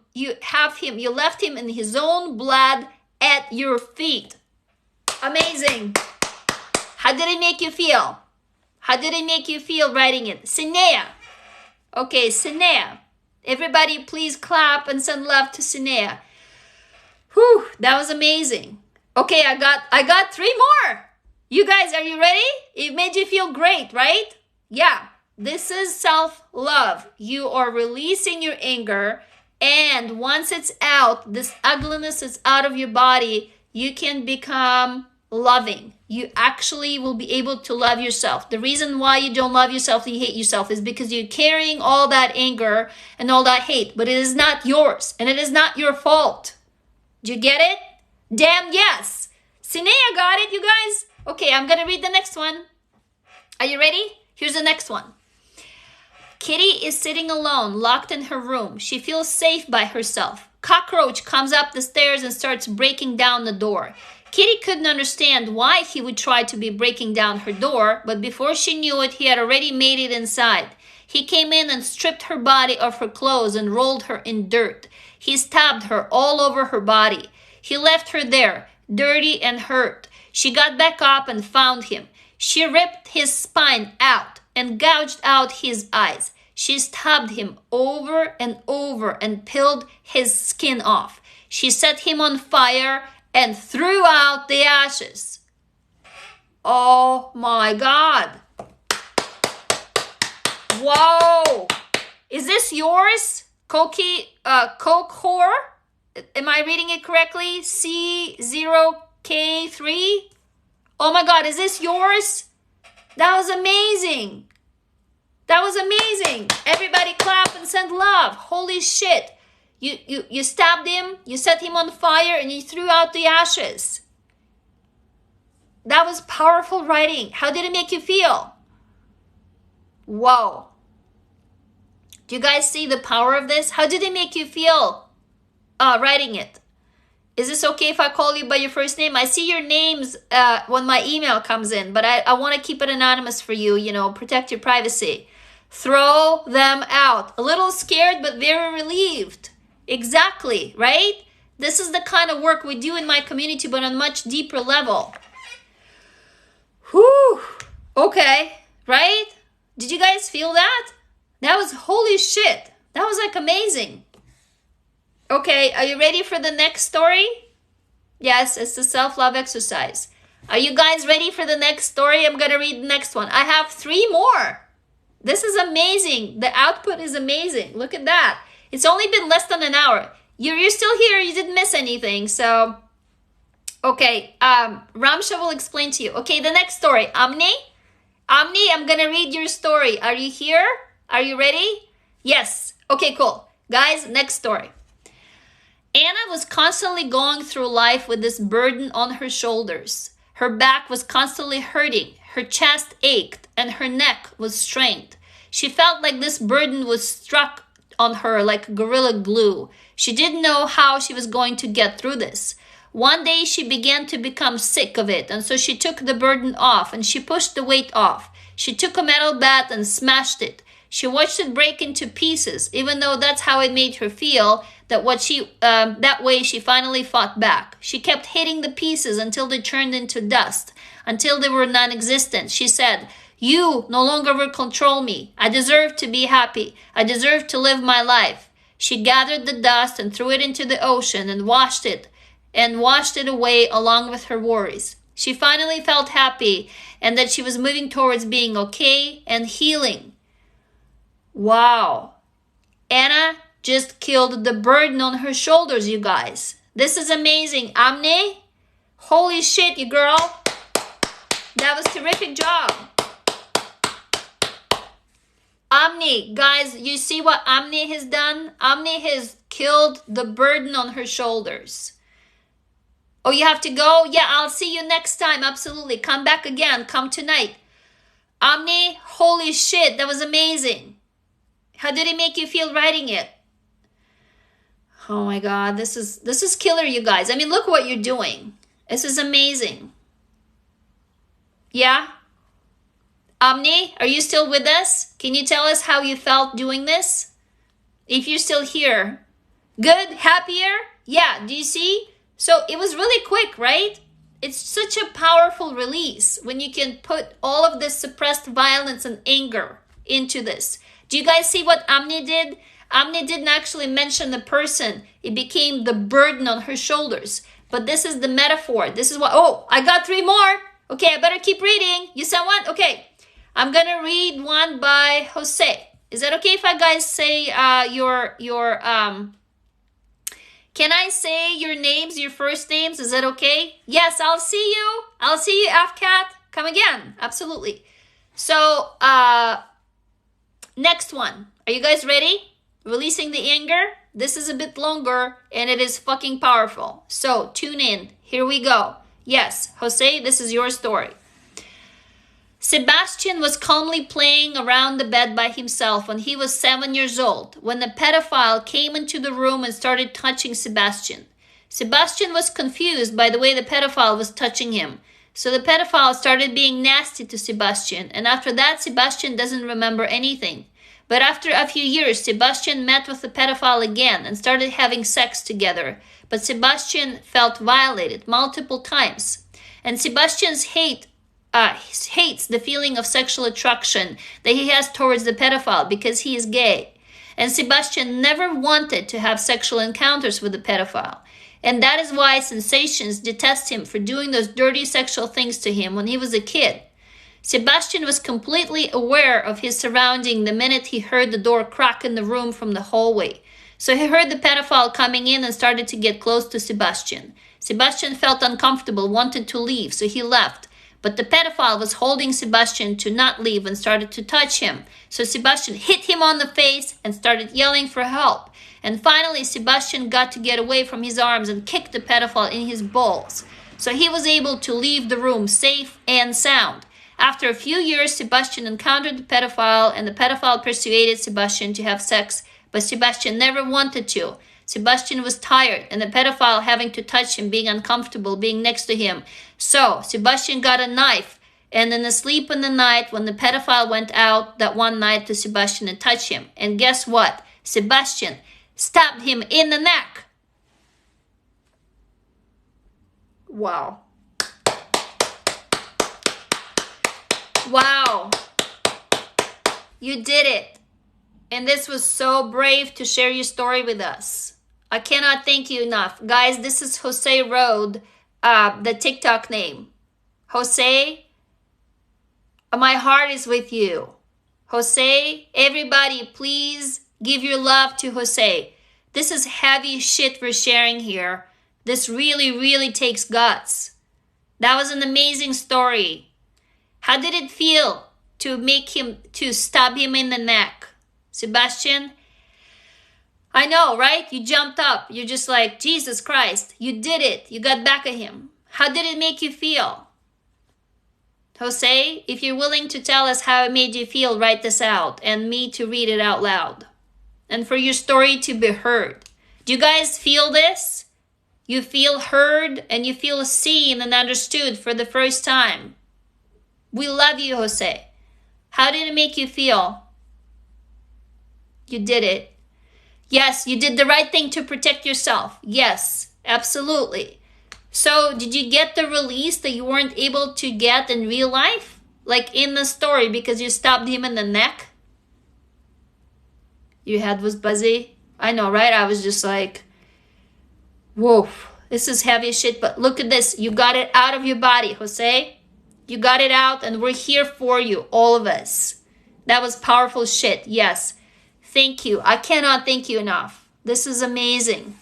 in his own blood at your feet. Amazing. How did it make you feel? How did it make you feel writing it? Sinea. Okay, Sinea. Everybody please clap and send love to Sinea. Whew, that was amazing. Okay, I got 3 more. You guys, are you ready? It made you feel great, right? Yeah, this is self-love. You are releasing your anger, and once it's out, this ugliness is out of your body, you can become loving. You actually will be able to love yourself. The reason why you don't love yourself, you hate yourself, is because you're carrying all that anger and all that hate, but it is not yours, and it is not your fault. Do you get it? Damn yes. Sinea got it, you guys. Okay, I'm gonna read the next one. Are you ready? Here's the next one. Kitty is sitting alone, locked in her room. She feels safe by herself. Cockroach comes up the stairs and starts breaking down the door. Kitty couldn't understand why he would try to be breaking down her door, but before she knew it, he had already made it inside. He came in and stripped her body of her clothes and rolled her in dirt. He stabbed her all over her body. He left her there, dirty and hurt. She got back up and found him. She ripped his spine out and gouged out his eyes. She stabbed him over and over and peeled his skin off. She set him on fire and threw out the ashes. Oh my God. Whoa. Is this yours? Kokor? Am I reading it correctly? C0K3? Oh my God, is this yours? That was amazing. That was amazing. Everybody clap and send love. Holy shit. You stabbed him, you set him on fire, and you threw out the ashes. That was powerful writing. How did it make you feel? Whoa. Do you guys see the power of this? How did it make you feel writing it? Is this okay if I call you by your first name? I see your names when my email comes in, but I want to keep it anonymous for you, protect your privacy. Throw them out. A little scared, but very relieved. Exactly, right? This is the kind of work we do in my community, but on a much deeper level. Whew. Okay, right? Did you guys feel that? That was holy shit. That was like amazing. Okay, are you ready for the next story? Yes, it's the self-love exercise. Are you guys ready for the next story? I'm going to read the next one. I have 3 more. This is amazing. The output is amazing. Look at that. It's only been less than an hour. You're still here. You didn't miss anything. So, okay. Ramsha will explain to you. Okay, the next story. Amni, I'm going to read your story. Are you here? Are you ready? Yes. Okay, cool. Guys, next story. Anna was constantly going through life with this burden on her shoulders. Her back was constantly hurting. Her chest ached and her neck was strained. She felt like this burden was struck on her like gorilla glue. She didn't know how she was going to get through this. One day she began to become sick of it, and so she took the burden off and she pushed the weight off. She took a metal bat and smashed it. She watched it break into pieces, even though that's how it made her feel. That way she finally fought back. She kept hitting the pieces until they turned into dust, until they were non-existent. She said, "You no longer will control me. I deserve to be happy. I deserve to live my life." She gathered the dust and threw it into the ocean and washed it away along with her worries. She finally felt happy and that she was moving towards being okay and healing. Wow. Anna just killed the burden on her shoulders, you guys. This is amazing. Amne, holy shit, you girl. That was terrific job. Amni, guys, you see what Amni has done? Amni has killed the burden on her shoulders. Oh, you have to go? Yeah, I'll see you next time. Absolutely. Come back again. Come tonight. Amni, holy shit, that was amazing. How did it make you feel writing it? Oh my God, this is killer, you guys. I mean, look what you're doing. This is amazing. Yeah? Amni, are you still with us? Can you tell us how you felt doing this? If you're still here. Good? Happier? Yeah, do you see? So it was really quick, right? It's such a powerful release when you can put all of this suppressed violence and anger into this. Do you guys see what Amni did? Amni didn't actually mention the person. It became the burden on her shoulders. But this is the metaphor. This is what, oh, I got 3 more. Okay, I better keep reading. You said one? Okay. I'm going to read one by Jose. Is that okay if I guys say can I say your names, your first names? Is that okay? Yes, I'll see you. I'll see you, AFCAT. Come again. Absolutely. So, next one. Are you guys ready? Releasing the anger. This is a bit longer and it is fucking powerful. So, tune in. Here we go. Yes, Jose, this is your story. Sebastian was calmly playing around the bed by himself when he was 7 years old, when the pedophile came into the room and started touching Sebastian. Sebastian was confused by the way the pedophile was touching him. So the pedophile started being nasty to Sebastian, and after that, Sebastian doesn't remember anything. But after a few years, Sebastian met with the pedophile again and started having sex together. But Sebastian felt violated multiple times. And Sebastian's hates the feeling of sexual attraction that he has towards the pedophile because he is gay. And Sebastian never wanted to have sexual encounters with the pedophile. And that is why Sensations detest him for doing those dirty sexual things to him when he was a kid. Sebastian was completely aware of his surrounding the minute he heard the door crack in the room from the hallway. So he heard the pedophile coming in and started to get close to Sebastian. Sebastian felt uncomfortable, wanted to leave, so he left. But the pedophile was holding Sebastian to not leave and started to touch him. So Sebastian hit him on the face and started yelling for help. And finally, Sebastian got to get away from his arms and kicked the pedophile in his balls. So he was able to leave the room safe and sound. After a few years, Sebastian encountered the pedophile and the pedophile persuaded Sebastian to have sex, but Sebastian never wanted to. Sebastian was tired and the pedophile having to touch him, being uncomfortable, being next to him. So Sebastian got a knife and then asleep in the night when the pedophile went out that one night to Sebastian and touched him. And guess what? Sebastian stabbed him in the neck. Wow. Wow. You did it. And this was so brave to share your story with us. I cannot thank you enough. Guys, this is Jose Road, the TikTok name. Jose, my heart is with you. Jose, everybody, please give your love to Jose. This is heavy shit we're sharing here. This really, really takes guts. That was an amazing story. How did it feel to stab him in the neck? Sebastian? I know, right? You jumped up. You're just like, Jesus Christ, you did it. You got back at him. How did it make you feel? Jose, if you're willing to tell us how it made you feel, write this out and me to read it out loud. And for your story to be heard. Do you guys feel this? You feel heard and you feel seen and understood for the first time. We love you, Jose. How did it make you feel? You did it. Yes, you did the right thing to protect yourself. Yes, absolutely. So, did you get the release that you weren't able to get in real life? Like in the story because you stabbed him in the neck? Your head was buzzy? I know, right? I was just like, whoa, this is heavy shit. But look at this. You got it out of your body, Jose. You got it out and we're here for you, all of us. That was powerful shit, yes. Thank you. I cannot thank you enough. This is amazing.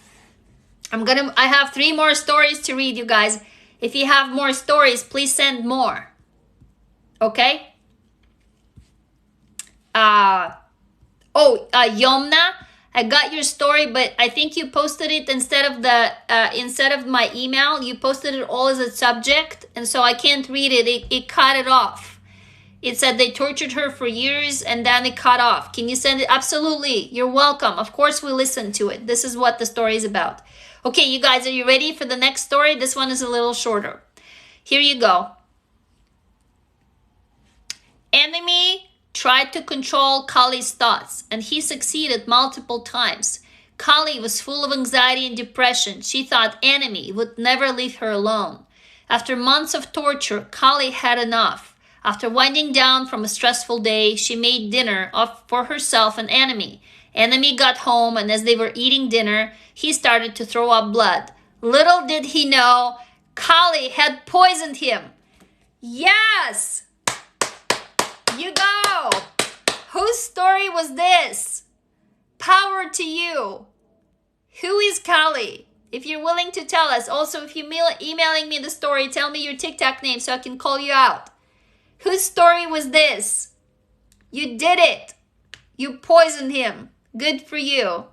I have 3 more stories to read, you guys. If you have more stories, please send more. Okay? Yomna, I got your story, but I think you posted it instead of my email. You posted it all as a subject, and so I can't read it. It cut it off. It said they tortured her for years and then it cut off. Can you send it? Absolutely. You're welcome. Of course we listen to it. This is what the story is about. Okay, you guys, are you ready for the next story? This one is a little shorter. Here you go. Enemy tried to control Kali's thoughts and he succeeded multiple times. Kali was full of anxiety and depression. She thought Enemy would never leave her alone. After months of torture, Kali had enough. After winding down from a stressful day, she made dinner for herself and Enemy. Enemy got home, and as they were eating dinner, he started to throw up blood. Little did he know, Kali had poisoned him. Yes! You go! Whose story was this? Power to you. Who is Kali? If you're willing to tell us. Also, if you're emailing me the story, tell me your TikTok name so I can call you out. Whose story was this? You did it. You poisoned him. Good for you.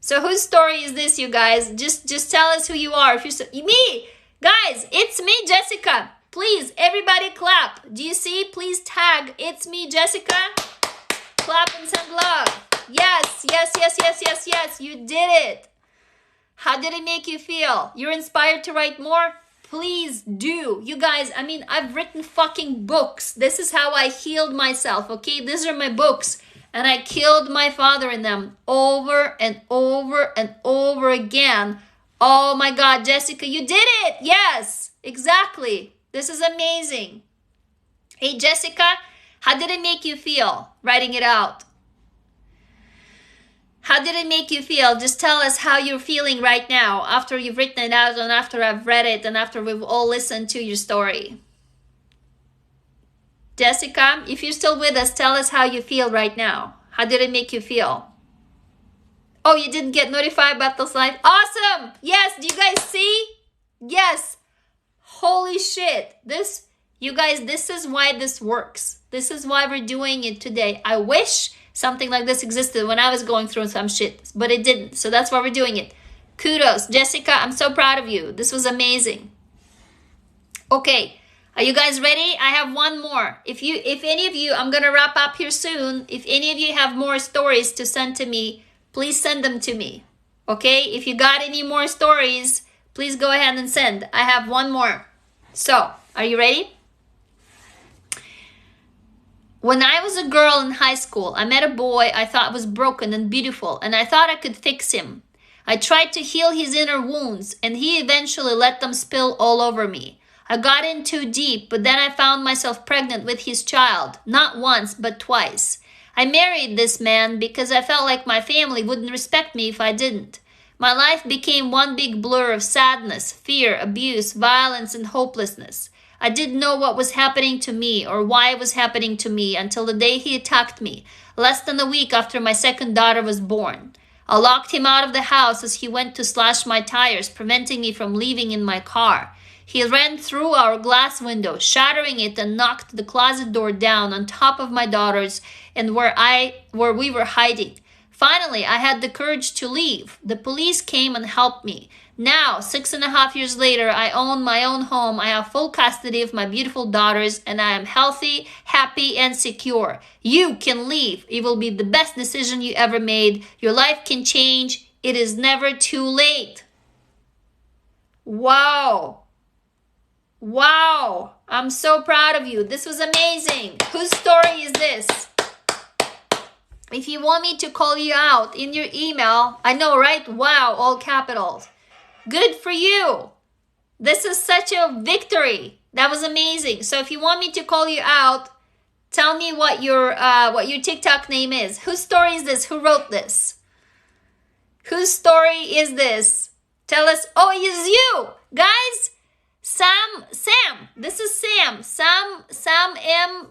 So whose story is this, you guys? Just tell us who you are. If you're me, guys, it's me, Jessica. Please, everybody clap. Do you see? Please tag, it's me, Jessica. Clap and send love. Yes, yes, yes, yes, yes, yes. You did it. How did it make you feel? You're inspired to write more? Please do. You guys, I mean, I've written fucking books. This is how I healed myself, okay? These are my books. And I killed my father in them over and over and over again. Oh my God, Jessica, you did it. Yes, exactly. This is amazing. Hey, Jessica, how did it make you feel writing it out? How did it make you feel? Just tell us how you're feeling right now after you've written it out and after I've read it and after we've all listened to your story. Jessica, if you're still with us, tell us how you feel right now. How did it make you feel? Oh, you didn't get notified about this live? Awesome! Yes, do you guys see? Yes. Holy shit. You guys, this is why this works. This is why we're doing it today. I wish something like this existed when I was going through some shit, but it didn't. So that's why we're doing it. Kudos. Jessica, I'm so proud of you. This was amazing. Okay. Are you guys ready? I have one more. If any of you, I'm going to wrap up here soon. If any of you have more stories to send to me, please send them to me. Okay? If you got any more stories, please go ahead and send. I have one more. So, are you ready? When I was a girl in high school, I met a boy I thought was broken and beautiful, and I thought I could fix him. I tried to heal his inner wounds, and he eventually let them spill all over me. I got in too deep, but then I found myself pregnant with his child, not once, but twice. I married this man because I felt like my family wouldn't respect me if I didn't. My life became one big blur of sadness, fear, abuse, violence, and hopelessness. I didn't know what was happening to me or why it was happening to me until the day he attacked me, less than a week after my second daughter was born. I locked him out of the house as he went to slash my tires, preventing me from leaving in my car. He ran through our glass window, shattering it, and knocked the closet door down on top of my daughter's and where we were hiding. Finally, I had the courage to leave. The police came and helped me. Now, 6.5 years later, I own my own home. I have full custody of my beautiful daughters, and I am healthy, happy, and secure. You can leave. It will be the best decision you ever made. Your life can change. It is never too late. Wow. Wow. I'm so proud of you. This was amazing. Whose story is this? If you want me to call you out in your email, I know, right? Wow, all capitals. Good for you. This is such a victory. That was amazing. So if you want me to call you out, tell me what your TikTok name is. Whose story is this? Who wrote this? Whose story is this? Tell us. Oh, it's you. Guys, Sam. This is Sam. Sam M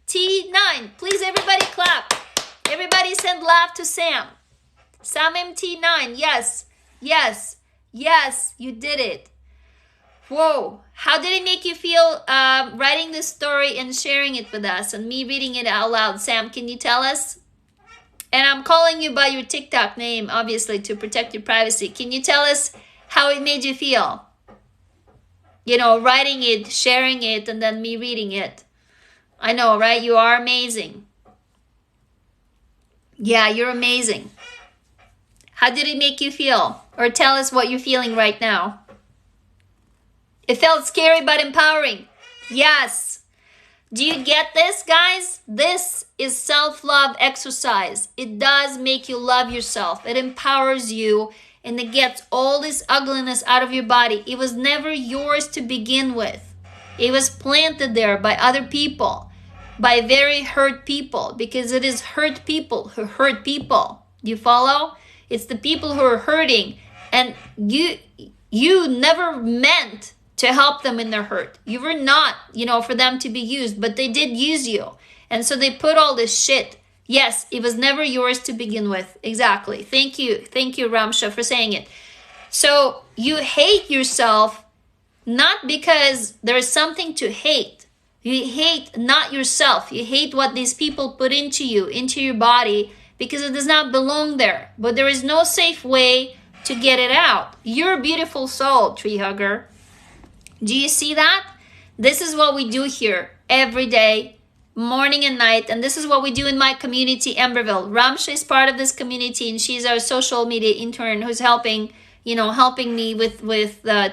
T9. Please, everybody clap. Everybody send love to Sam. Sam MT9. Yes. Yes. Yes. You did it. Whoa. How did it make you feel writing this story and sharing it with us and me reading it out loud? Sam, can you tell us? And I'm calling you by your TikTok name, obviously, to protect your privacy. Can you tell us how it made you feel? You know, writing it, sharing it, and then me reading it. I know, right? You are amazing. Yeah, you're amazing. How did it make you feel? Or tell us what you're feeling right now. It felt scary but empowering. Yes. Do you get this, guys? This is self-love exercise. It does make you love yourself. It empowers you and it gets all this ugliness out of your body. It was never yours to begin with. It was planted there by other people. by very hurt people, because it is hurt people who hurt people. You follow? It's the people who are hurting, and you never meant to help them in their hurt. You were not, for them to be used, but they did use you. And so they put all this shit. Yes, it was never yours to begin with. Exactly. Thank you, Ramsha, for saying it. So you hate yourself not because there's something to hate. You hate not yourself. You hate what these people put into you, into your body, because it does not belong there. But there is no safe way to get it out. You're a beautiful soul, tree hugger. Do you see that? This is what we do here every day, morning and night. And this is what we do in my community, Emberville. Ramsha is part of this community, and she's our social media intern who's helping me with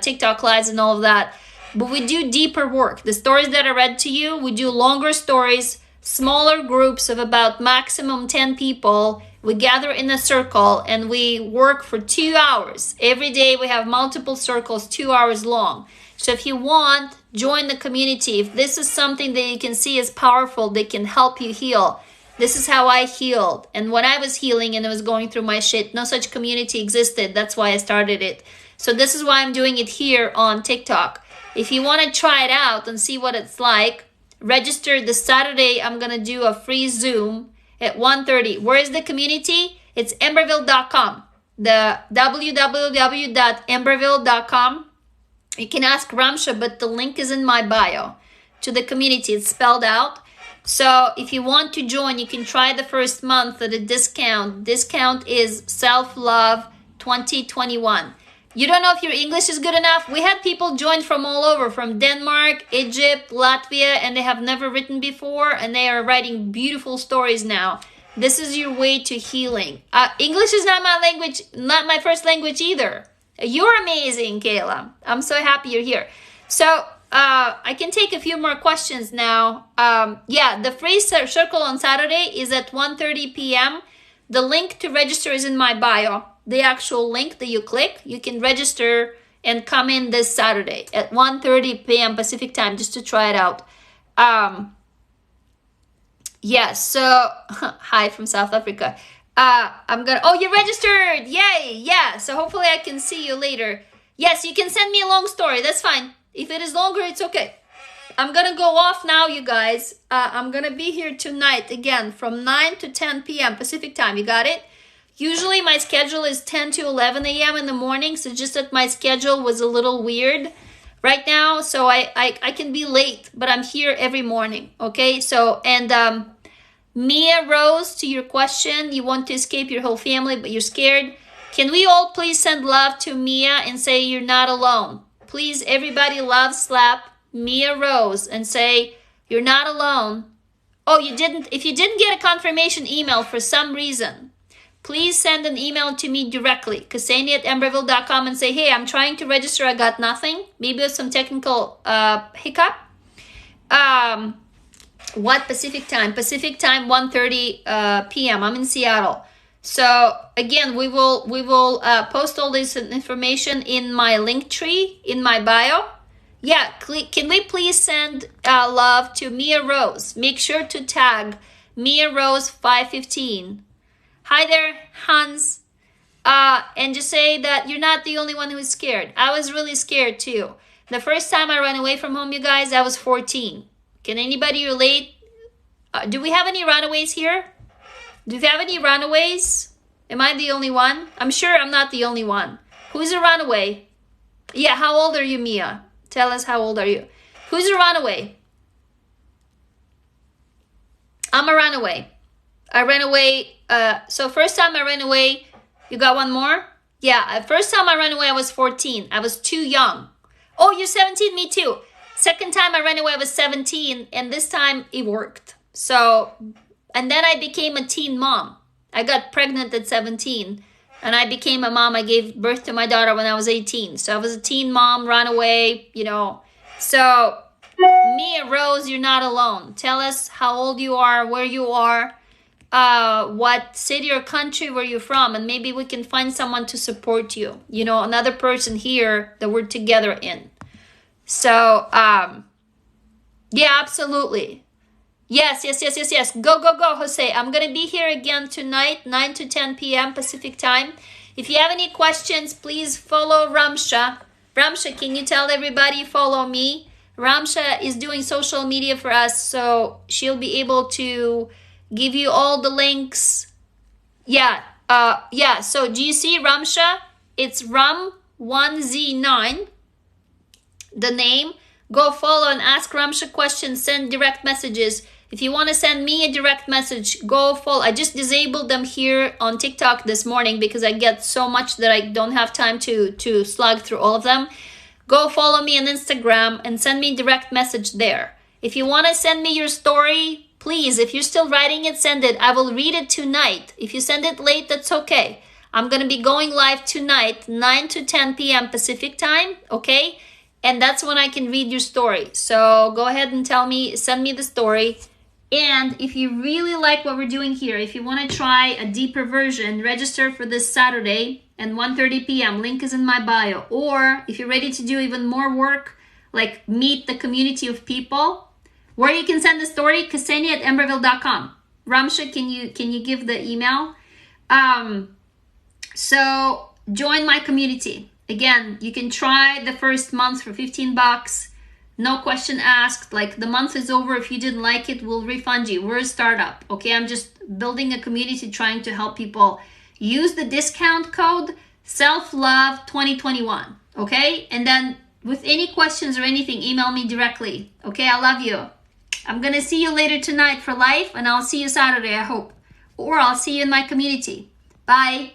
TikTok lives and all of that. But we do deeper work. The stories that I read to you, we do longer stories, smaller groups of about maximum 10 people. We gather in a circle and we work for 2 hours. Every day we have multiple circles, 2 hours long. So if you want, join the community. If this is something that you can see is powerful, that can help you heal. This is how I healed. And when I was healing and I was going through my shit, no such community existed. That's why I started it. So this is why I'm doing it here on TikTok. If you want to try it out and see what it's like, register this Saturday. I'm going to do a free Zoom at 1:30. Where is the community? It's emberville.com. The www.emberville.com. You can ask Ramsha, but the link is in my bio to the community. It's spelled out. So if you want to join, you can try the first month at a discount. Discount is Self-Love 2021. You don't know if your English is good enough? We had people join from all over, from Denmark, Egypt, Latvia, and they have never written before, and they are writing beautiful stories now. This is your way to healing. English is not my language, not my first language either. You're amazing, Kayla. I'm so happy you're here. So I can take a few more questions now. The free circle on Saturday is at 1:30 p.m. The link to register is in my bio. The actual link that you click, you can register and come in this Saturday at 1:30 p.m. Pacific time just to try it out. So hi from South Africa. You registered! Yay! Yeah, so hopefully I can see you later. Yes, you can send me a long story, that's fine. If it is longer, it's okay. I'm gonna go off now, you guys. I'm gonna be here tonight again from 9 to 10 p.m. Pacific time, you got it? Usually my schedule is 10 to 11 a.m. in the morning, so just that my schedule was a little weird right now, so I can be late, but I'm here every morning, okay? So, and Mia Rose, to your question, you want to escape your whole family, but you're scared. Can we all please send love to Mia and say you're not alone? Please, everybody love slap Mia Rose and say you're not alone. Oh, you didn't, if you didn't get a confirmation email for some reason, please send an email to me directly, Ksenia@emberville.com, and say, hey, I'm trying to register, I got nothing. Maybe with some technical hiccup. What Pacific time? Pacific time, 1:30 p.m. I'm in Seattle. So again, we will post all this information in my link tree in my bio. Yeah, can we please send love to Mia Rose? Make sure to tag Mia Rose 515. Hi there, Hans. And just say that you're not the only one who is scared. I was really scared too. The first time I ran away from home, you guys, I was 14. Can anybody relate? Do we have any runaways here? Do you have any runaways? Am I the only one? I'm sure I'm not the only one. Who's a runaway? Yeah, how old are you, Mia? Tell us, how old are you? Who's a runaway? I'm a runaway. I ran away. So first time I ran away, you got one more? Yeah, first time I ran away, I was 14. I was too young. Oh, you're 17? Me too. Second time I ran away, I was 17. And this time it worked. So, and then I became a teen mom. I got pregnant at 17. And I became a mom. I gave birth to my daughter when I was 18. So I was a teen mom, ran away, you know. So, Mia Rose, you're not alone. Tell us how old you are, where you are, what city or country where you're from, and maybe we can find someone to support you. You know, another person here that we're together in. So, yeah, absolutely. Yes. Go, Jose. I'm going to be here again tonight, 9 to 10 p.m. Pacific time. If you have any questions, please follow Ramsha. Ramsha, can you tell everybody follow me? Ramsha is doing social media for us, so she'll be able to give you all the links. Yeah. So do you see Ramsha? It's Ram1Z9, the name. Go follow and ask Ramsha questions, send direct messages. If you want to send me a direct message, go follow. I just disabled them here on TikTok this morning because I get so much that I don't have time to slug through all of them. Go follow me on Instagram and send me a direct message there. If you want to send me your story, please, if you're still writing it, send it. I will read it tonight. If you send it late, that's okay. I'm going to be going live tonight, 9 to 10 p.m. Pacific time, okay? And that's when I can read your story. So go ahead and send me the story. And if you really like what we're doing here, if you want to try a deeper version, register for this Saturday at 1:30 p.m. Link is in my bio. Or if you're ready to do even more work, like meet the community of people, where you can send the story, Ksenia@emberville.com. Ramsha, can you give the email? So join my community. Again, you can try the first month for $15. No question asked. Like, the month is over. If you didn't like it, we'll refund you. We're a startup, okay? I'm just building a community trying to help people. Use the discount code SELFLOVE2021, okay? And then with any questions or anything, email me directly, okay? I love you. I'm going to see you later tonight for live, and I'll see you Saturday, I hope. Or I'll see you in my community. Bye.